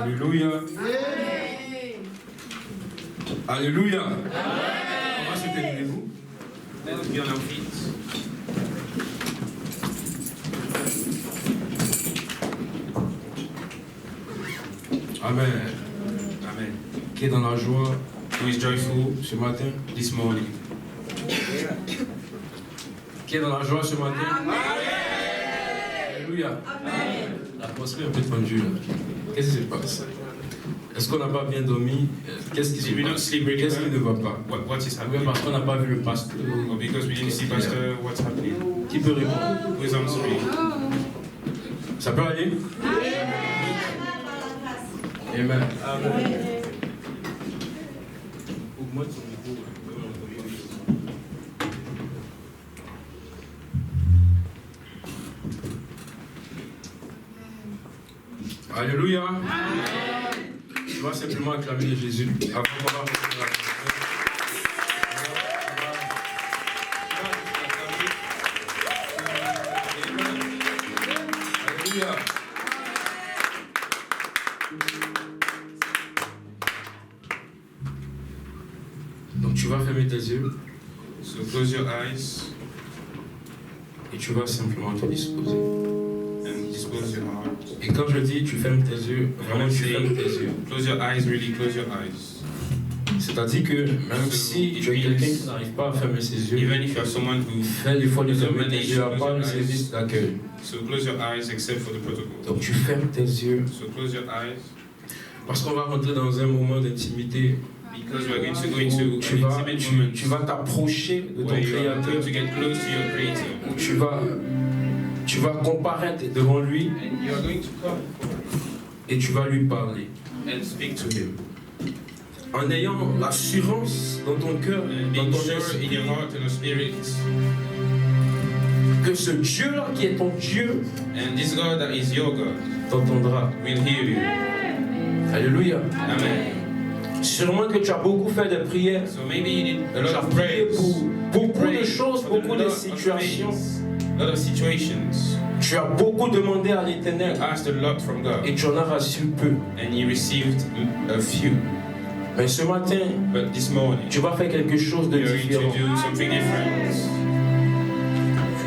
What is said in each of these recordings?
Alléluia. Alléluia. On va se tenir debout. Let's be on our feet. Amen. Amen. Qui est dans la joie Who is joyful ce matin? this morning? Qui est dans la joie ce matin? Alléluia. L'atmosphère est un peu tendue là. Qu'est-ce qui se passe? Est-ce qu'on n'a pas bien dormi? Qu'est-ce qui se Did we not passe? sleep really Qu'est-ce qui ne well? va pas? What is Oui, happening? parce qu'on n'a pas vu le pasteur. Or because we didn't see Pastor, what's happening? Qui peut répondre? Who is answering? Ça peut aller? Amen. Augmente son micro. Alléluia. Tu vas simplement acclamer Jésus avant qu'on va recevoir la Alléluia. Donc tu vas fermer tes yeux So close your eyes et tu vas simplement te disposer. and dispose your heart. Et quand je dis tu fermes tes yeux, vraiment tu fermes tes yeux. Close your eyes, really close your eyes. C'est-à-dire que même si tu es quelqu'un qui n'arrive pas à fermer ses yeux, Even if you are someone who, fais l'effort de fermer tes yeux à part le service d'accueil. so close your eyes except for the protocol. Donc tu fermes tes yeux So close your eyes parce qu'on va rentrer dans un moment d'intimité. because we are going to go into Tu an vas, intimate moment tu vas t'approcher de ton where you are Créateur, going to get close to your Creator. où tu vas comparaître devant lui And you are going to come et tu vas lui parler and speak to Him. en ayant l'assurance dans ton cœur, And dans being ton sure in esprit, your heart and your spirit. que ce Dieu-là qui est ton Dieu And this God that is your God t'entendra. will hear you. Alléluia. Amen. Sûrement que tu as beaucoup fait de prières. So maybe you need a Tu lot as of prié prayers. pour beaucoup Pray de choses, for a beaucoup de lot of situations. things, a lot of situations. Tu as beaucoup demandé à You l'Éternel asked a lot from God et tu en as reçu peu. and you received a few. Mais ce matin, But this morning, tu vas faire quelque chose de you're going différent. to do something different.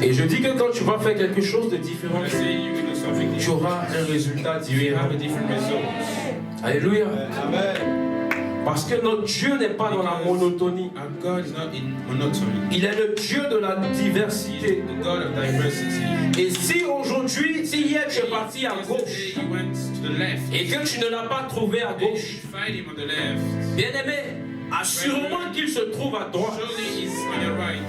Et je dis que quand tu vas faire quelque chose de différent, When I say you will do something tu different, auras un résultat you will différent. have a different result. Alléluia. Parce que notre Dieu n'est pas dans la monotonie. Our God is not in monotony. Il est le Dieu de la He is diversité. the God of diversity. Et si aujourd'hui, si hier tu es parti à Yesterday gauche you went to the left. et que tu ne l'as pas trouvé à Then you gauche, find him on the left. bien aimé, assurément qu'il se trouve à droite. Surely he's on your right.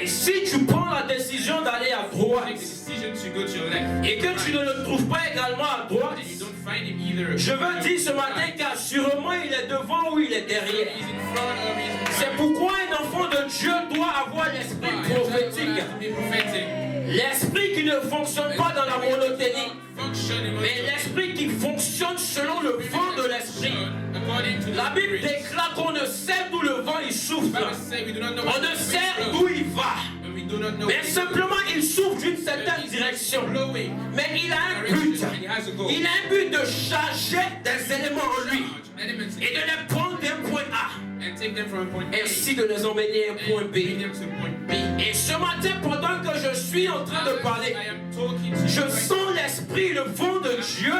Et si tu prends la décision d'aller à droite Take the decision to go to your left. et que tu ne le trouves pas également à droite, And you don't find him either. je veux dire ce matin qu'assurément il est devant ou il est derrière. He's in front or he's in C'est pourquoi un enfant de Dieu doit avoir l'esprit prophétique. To be prophetic. L'esprit qui ne fonctionne pas dans la monotonie, Function in mais l'esprit qui fonctionne selon le vent de l'esprit. according to the La Bible Spirit. déclare qu'on ne sait d'où le vent il souffle. Bible say we do not know On ne sait d'où il va. and we do not know Mais simplement il souffle d'une certaine direction. blowing. Mais il a un but. And he has a goal. Il a un but de charger des éléments en lui Elements et de les prendre d'un point A and take them from a point A ainsi de les emmener à un point and bring B. them to point B. Et ce matin, pendant que je suis en train de parler, I am talking to je you right sens l'esprit, le vent de Dieu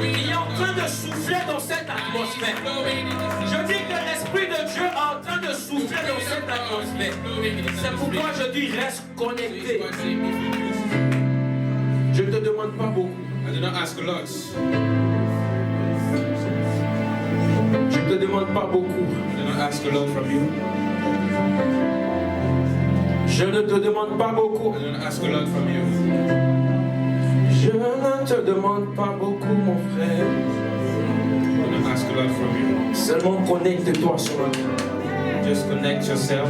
qui est en train de souffler dans cette atmosphère. Je dis que l'esprit de Dieu est en train de souffler dans cette atmosphère. C'est pourquoi je dis reste connecté. Je ne te demande pas beaucoup. I do not ask a lot. Je ne te demande pas beaucoup. I do not ask a lot from you. Je ne te demande pas beaucoup. I do not ask a lot from you. Je ne te demande pas beaucoup, mon frère. I do not ask a lot from you. Seulement connecte-toi ce matin. Just connect yourself.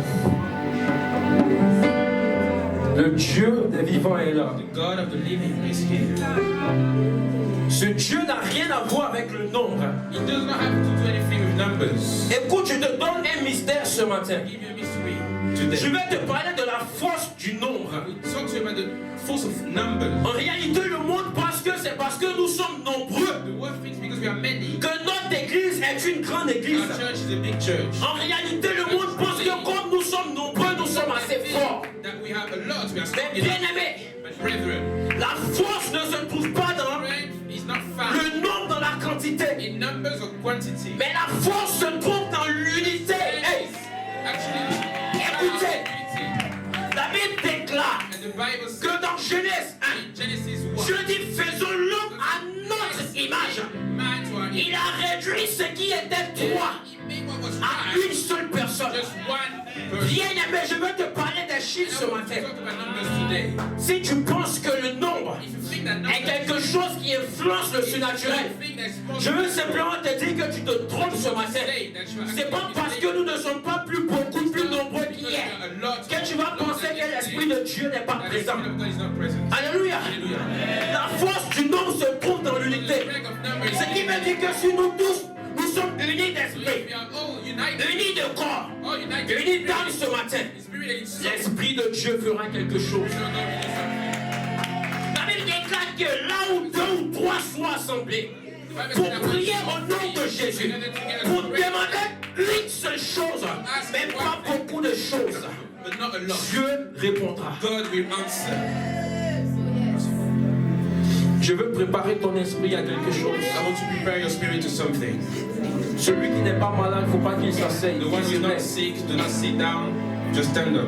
Le Dieu des vivants est là. The God of the living is here. Ce Dieu n'a rien à voir avec le nombre. It does not have to do anything with numbers. Écoute, je te donne un mystère ce matin. I'll give you a mystery Je today. vais te parler de la force du nombre. We talk to you about the force of numbers. En réalité, le monde pense que c'est parce que nous sommes nombreux The est une grande église. Our church is a big church. En réalité, le monde pense que comme nous sommes nombreux, nous sommes assez forts. That we have a lot, we are strong Mais enough. bien aimé, But brethren, la force ne se trouve pas dans strength is not found le nombre, dans la quantité. in numbers or quantity. Mais la force se trouve dans l'unité. Hey, Actually, écoutez, unity. la Bible déclare And the Bible says que dans Genèse 1, in Genesis 1, Dieu dit faisons l'homme à notre image. man to our Il a réduit ce qui était trois He made what was à right, une seule personne. just one person. Bien aimé, je veux te parler des chiffres ce I want to matin. talk about numbers today. Si tu penses que le nombre If you think that est numbers quelque chose qui influence le surnaturel, je veux simplement te dire que tu te trompes ce matin. C'est pas parce que nous ne sommes pas beaucoup plus nombreux qu'hier que tu vas penser que l'Esprit de Dieu n'est pas présent. Alléluia. La force du nombre se trouve dans l'unité. Ce qui veut dire que si nous tous, nous sommes unis d'esprit, unis de corps, unis d'âme ce matin, l'Esprit de Dieu fera quelque chose. La Bible déclare que là où deux ou trois sont assemblés, pour prier au nom de Jésus, pour demander une seule chose, mais pas beaucoup de choses, Dieu répondra. God will answer. Je veux préparer ton esprit à quelque chose. I want to prepare your spirit to something. Celui qui n'est pas malade, il ne faut pas qu'il s'asseye. The one who is not sick, do not sit down, just stand up.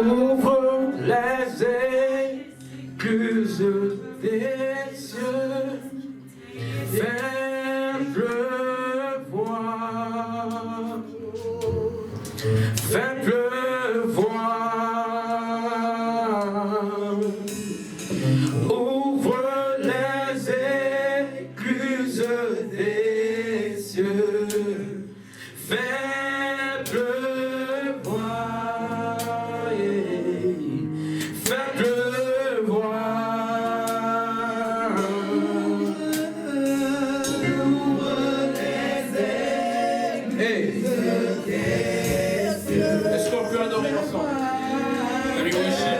Ouvre les écluses des cieux, fais pleuvoir, fais pleuvoir. Ouvre les écluses des cieux, fais pleuvoir, fais pleuvoir. Hey. Est-ce qu'on peut adorer ensemble? Let me worship.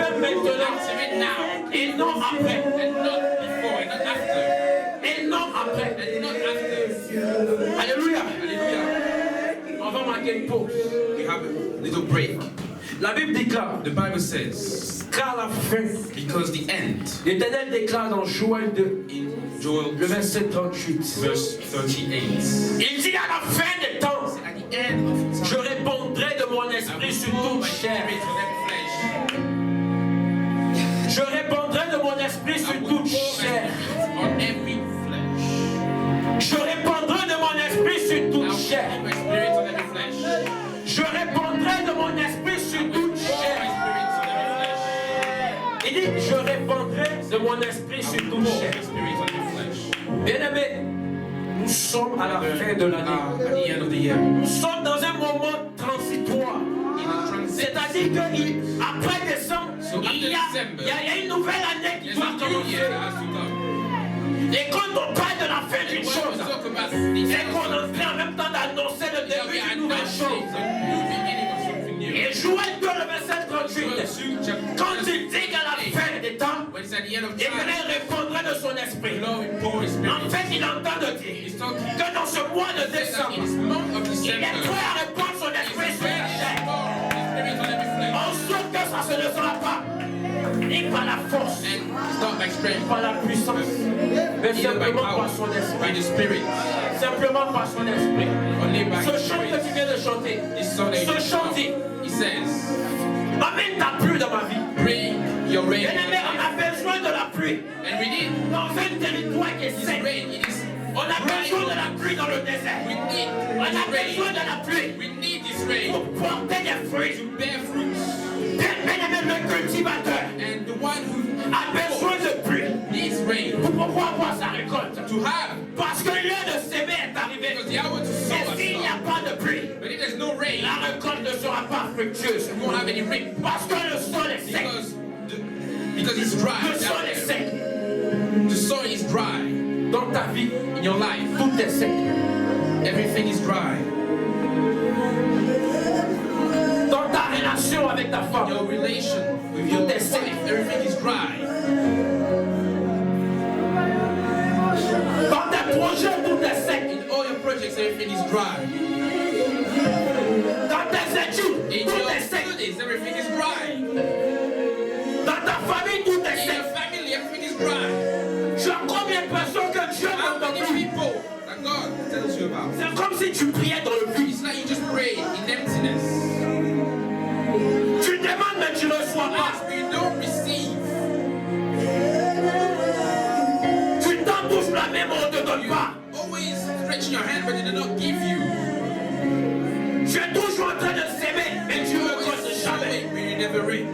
fais maintenant. Activate now. Et non après. And not before, and not after. Et non après. And not after. Alléluia. Hallelujah. On va marquer une pause. We have a little break. La Bible déclare, The Bible says, car la fin, because the end, l'Éternel déclare dans Joël 2, in Joel le verset 38. verse 38, Il dit à la fin des temps, at the end of je time, répondrai de mon I esprit will sur pour toute my chair. spirit on every flesh. Je répondrai de mon esprit I sur will toute pour my chair. spirit on every flesh. Je répondrai de mon esprit sur I toute will chair. pour my spirit on every flesh. Je répondrai de mon esprit sur toute chair. Il dit, je répondrai de mon esprit sur toute chair. Bien-aimés, nous sommes à la fin de l'année. Nous sommes dans un moment transitoire. C'est-à-dire qu'après décembre, il y a une nouvelle année qui doit commencer. Et quand on parle de la fin d'une chose, c'est qu'on est en train en même temps d'annoncer le début d'une nouvelle chose. Et Joël 2, le verset 38, quand il dit qu'à la fin des temps, l'Éternel répondrait de son esprit. En fait, il entend de dire que dans ce mois de décembre, il est prêt à répondre son esprit sur la chair. En sorte que ça ne sera pas ni par la force, ni par la puissance, mais simplement par son esprit. Simplement par son esprit. Ce chant que tu viens de chanter, ce chant dit, amène ta pluie dans ma vie. Bring your rain. Bien-aimé, on a besoin de la pluie. And we need Dans un territoire qui est this sec, rain. It is on a besoin de la pluie dans le désert. We need On a this besoin rain. de la pluie We need this rain pour porter des fruits. to bear fruits. Bien-aimé, le cultivateur And the one who a besoin de pluie needs rain pour pouvoir avoir sa récolte. to have, Parce que l'heure de s'aimer est arrivée. because the hour to sow Et has s'il n'y a come. pas de pluie, But if there's no rain, la récolte ne sera pas fructueuse. we won't have any rain Parce que le sol est sec. because it's dry. Le sol down est there. sec. The soil is dry Dans ta vie, in your life. tout est sec. Everything is dry. Dans ta relation avec ta femme, Your relation with your Tout est sec. wife, everything is dry. dans tes projets, tout est sec. In all your projects, everything is dry. Dans tes études, In tout your est sec. studies, everything is dry. Dans ta famille, tout est In sec. your family, everything is dry. Tu as combien de personnes que Dieu How n'a many entendu? people that God tells you about? C'est comme si tu priais dans le vide. It's like you just pray in emptiness. Tu demandes, mais tu ne reçois pas. Ask, but you don't receive. Tu t'en touches la même, on ne te donne You pas. always stretching your hand, but they do not give you. Tu es toujours en train de s'aimer, mais tu You ne always récoltes jamais. sowing, but you never reap.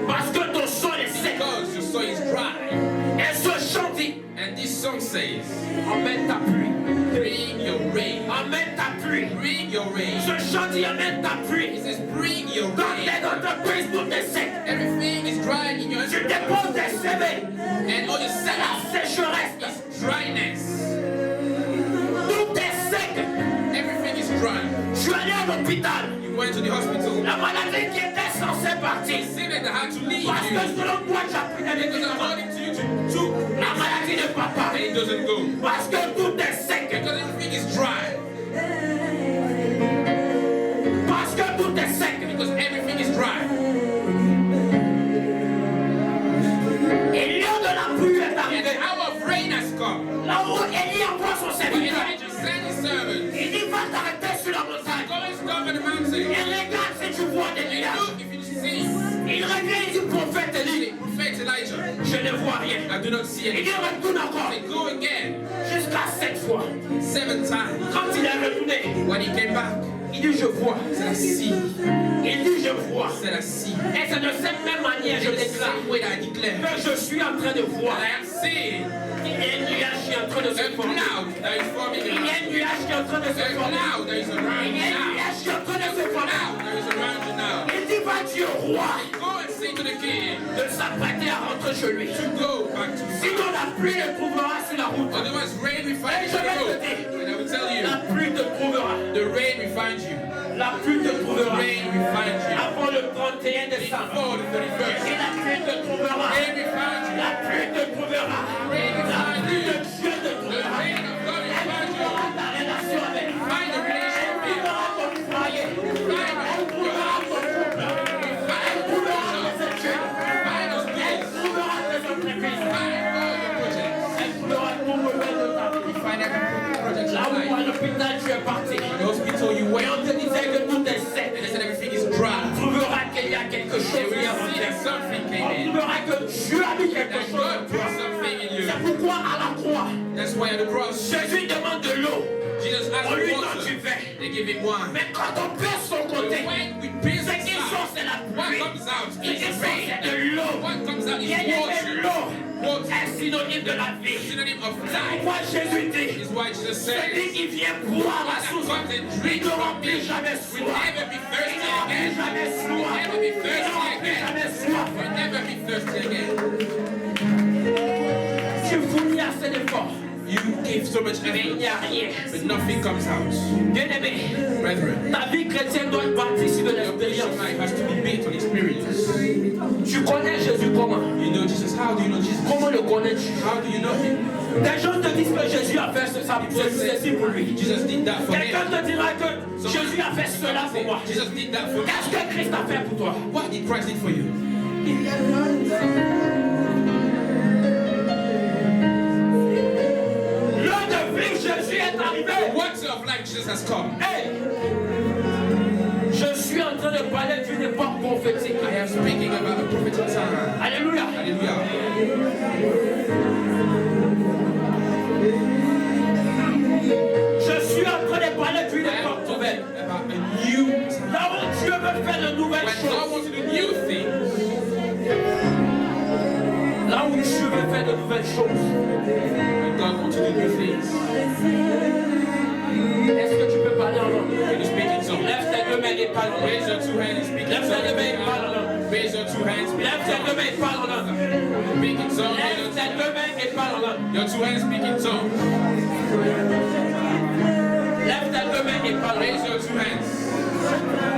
Parce que ton sol est sec. Because your soil is dry. Et ce chant dit, And this song says, emmène ta pluie. bring your rain. Emmène ta pluie. Bring your rain. Ce chant dit, emmène ta It pluie. says, bring your Dans rain. tes entreprises, tout est sec. Everything is dry in your Tu enterprise. déposes tes CV. And all your C'est la setup sécheresse. is dryness. Tout est sec. Everything is dry. Je suis allé à l'hôpital. You went to the hospital. La maladie qui était censée partir. Say that they had to leave Parce que you. selon toi, tu as pris des Because médicaments. according to you, you took La maladie ne va pas. and it doesn't go. Parce que tout est sec. Because everything is dry. Parce que tout est sec. Because everything is dry. Et l'heure de la pluie est And arrivée. the hour of rain has come. Là où Élie envoie son But serviteur. Elijah sent his servants. Il dit, va t'arrêter sur la montagne. Go and stop at the mountain. Et regarde si tu vois des And nuages. look if you see. Il revient, il dit, prophète Élie, Say, prophet Elijah, je ne vois rien. I do not see Il dit, anything. retourne encore. Say, go again. Jusqu'à 7 fois. 7 times. Quand il est retourné, When he came back, il dit, je vois. he said, I see. Il dit, je vois. He said, I see. Et c'est de cette même manière, je In the déclare, same way that I declare que je suis en train de voir. that I am seeing Il y a un nuage qui est en train de a se former. cloud that is forming Il y a around un nuage qui est en train de you. se A former. cloud that is around Il y you a un now. nuage qui est en train de se former. Cloud that is around you now. Il dit, va dire au roi Go and say to the king de s'apprêter à rentrer chez lui. to go back to Sinon, la pluie le trouvera sur la route. Otherwise, rain will find you on the road. And I will tell La you, pluie te trouvera. the rain will find you. La pluie te trouvera. Rain will find you. Avant le 31 décembre. Before the 31st. Et la pluie te trouvera. Rain will find you. La pluie te trouvera. Rain will La find pluie you. de Dieu te The trouvera. rain of God will Elle find you. trouvera ta relation avec. Find a relationship with you. Trouvera ton foyer. Find Elle trouvera ton couple. Elle trouvera tes études. Find those Elle things. trouvera tes entreprises. Find all your projects. Elle trouvera tout le reste de ta vie. Find every project Là où you à like. l'hôpital tu es parti. In the hospital you Et went. on te disait que tout est sec. And they said everything is dry. On trouvera qu'il y a quelque They chose will qui est see that rentré. something On came in. trouvera que Dieu a mis quelque That chose en God toi. put something in you. C'est pourquoi à la croix, That's why at the cross, Jésus demande de l'eau. Jesus asked On lui for donne du water. vin. They give him wine. Mais quand on pèse son côté, When we pierce ce qui sort inside, c'est la what pluie. comes out Ce is qui sort rain. c'est de l'eau. What comes out is Bien aimé, l'eau water. est synonyme de la vie. Synonym of C'est life. pourquoi Jésus dit, Is why Jesus celui says, qui vient boire la source, il ne remplit jamais will soif. never be Il thirsty ne remplit again. jamais Will soif. never be Il ne thirsty remplit again. jamais soif. Will never be thirsty again. Tu fournis assez d'efforts, You give so much mais il n'y effort, a rien. but nothing comes out. Bien-aimé, Brethren, ta vie chrétienne doit être bâtie sur de your Christian l'expérience. life has to be built on experience. Tu connais Jésus comment? You know Jesus. How do you know Jesus? Comment le connais-tu? How do you know him? Des gens te disent que Jésus a fait ceci pour lui. Jesus did that for Quelqu'un me. te dira que Jésus a fait cela pour moi. Jesus did that for me. Qu'est-ce que Christ a fait pour toi? What did Christ did for you? L'heure de vivre, Jésus est arrivé. What of life Jesus has come? Hey! Je suis en train de parler d'une époque prophétique. I am speaking about a prophetic time. Alléluia. Hallelujah. Je suis en train de parler d'une I am époque talking nouvelle. about a new time. Là où Dieu veut faire de nouvelles When God choses. wants to do new things, Là où Dieu veut faire de nouvelles choses. when God wants to do new things, Est-ce que tu peux parler en langue? can you speak in tongues? Lève tes deux mains et parle en langue. Raise your two hands and speak in Lève tes deux mains et parle en tongues. langue. Raise your two hands, speak Lève in tes deux tongues. mains et parle en langue. Speak in tongues. Lève tes deux mains et parle en langue. Your two hands, speak in tongues. Lève tes deux mains et parle en Raise langue. your two hands.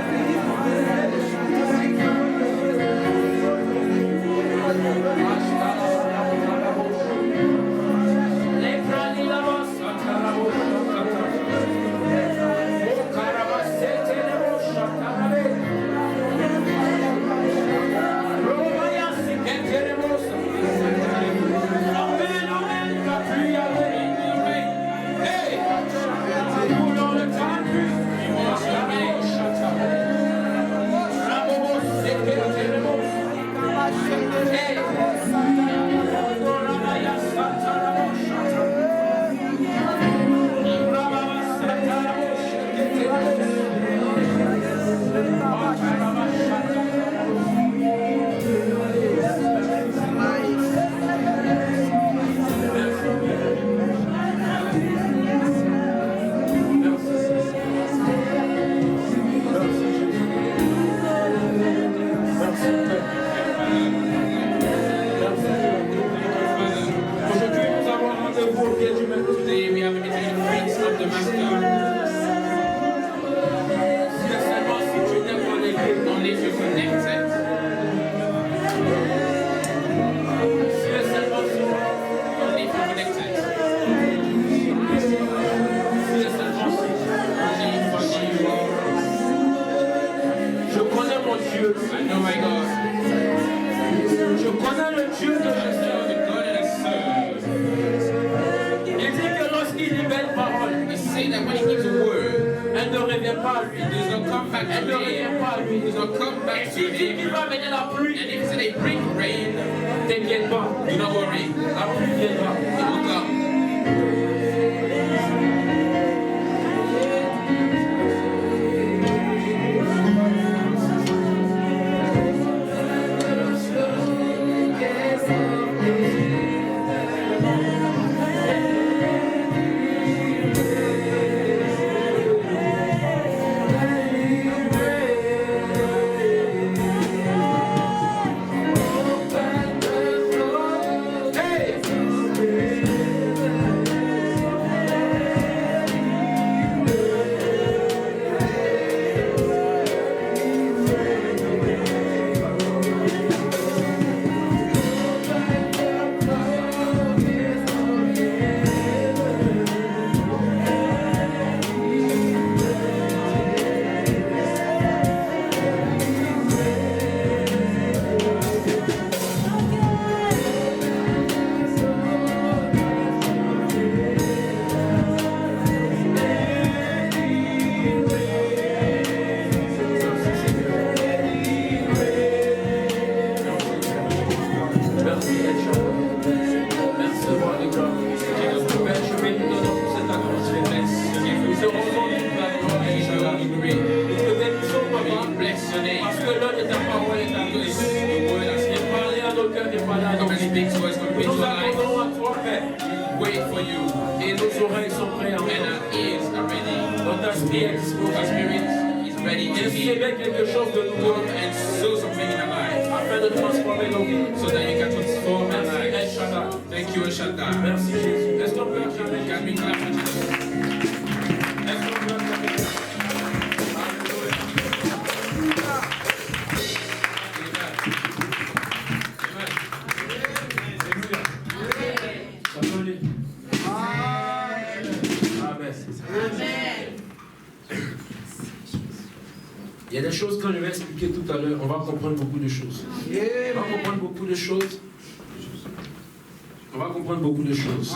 Aujourd'hui, nous avons rendez-vous au pied du maître. Today we have a meeting in the feet of the Master. C'est seulement si tu n'es connecté. Only if you're connected. C'est seulement si Only if you're connected. c'est seulement si. Only if you are. Je connais mon Dieu. I know my God. Je connais le Dieu de I Jésus. know the God that I serve. Il dit que lorsqu'il libère une parole, He said that when he gives a word, elle ne revient pas à lui. it does not come back Elle to ne revient him. pas à lui. It does not come back to S'il dit qu'il him. va venir la pluie, And if he said they bring rain, t'inquiète pas. do not worry. La pluie viendra. It will come. Hey! for you. Et nos oreilles sont prêtes à And entendre. our ears are ready. Notre esprit est Our disposé. spirit is ready to Inscrivez hear. quelque chose de nouveau Come and sow something in our life afin de transformer nos vies. so that you can transform our Merci, El lives. Shaddai. Thank you, El Shaddai. Merci, Jésus. Est-ce qu'on peut acclamer Can we Jésus? clap for Jesus? Est-ce qu'on peut acclamer Jésus? Alléluia. Ça peut aller. Amen. Il y a des choses, quand je vais expliquer tout à l'heure, on va comprendre beaucoup de choses. On va comprendre beaucoup de choses. On va comprendre beaucoup de choses.